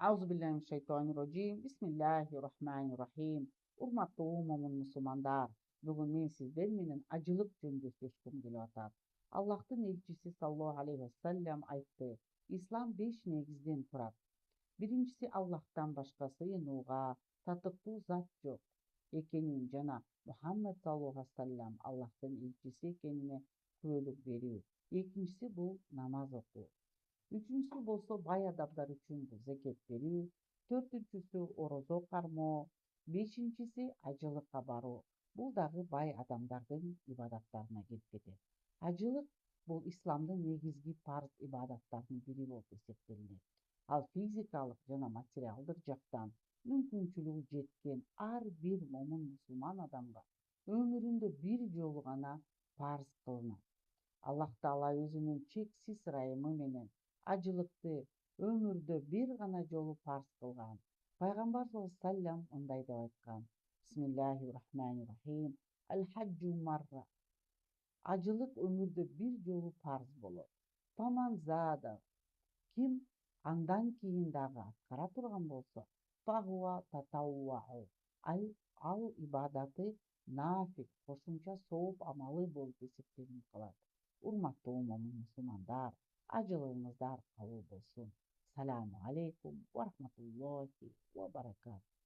Аузубиллахиминашшайтанирраджим. Бисмиллахир-рахманир-рахим. Урматтуу момун мусулмандар, бүгүн мен сиздер менен ажылык жөнүндө сүйлөшкүм келип атат. Аллахтын элчиси саллаллаху алейхи вассалям айтты: Ислам 5 негизден турат. Биринчиси Аллахтан башка сыйынууга татыктуу зат жок экенин жана Мухаммад саллаллаху алейхи вассалям Аллахтын элчиси экенине күбөлүк берүү. Экинчиси бул намаз окуу. Үчүнчүсү болсо бай адамдар үчүн зекет берүү. Төртүнчүсү орозо кармоо. Бешинчиси ажылыкка баруу. Бул дагы бай адамдардын ибадаттарына кирип кетет. Ажылык бул исламдын негизги парз ибадаттарынын бири болуп эсептелинет. Ал физикалык жана материалдык жактан мүмкүнчүлүгү жеткен ар бир момун мусулман адамга өмүрүндө бир жолу гана парз кылынат. Аллах Таала өзүнүн чексиз ырайымы менен ажылыкты өмүрдө бир гана жолу парз кылган. Пайгамбар саллаллаху алейхи вассалям мындай деп айткан: Бисмиллахир-рахманир-рахим. Аль-хаджу марра. Ажылык өмүрдө бир жолу парз болот. Фаман зада. Ким андан кийин дагы аткара турган болсо, фахуа татауау. Ал ибадаты нафик, кошумча сооп амалы болуп эсептелип калат. Урматтуу момун мусулмандар, ажылыгыңыздар кабыл болсун. Саламу алейкум ва рахматуллахи ва баракатух.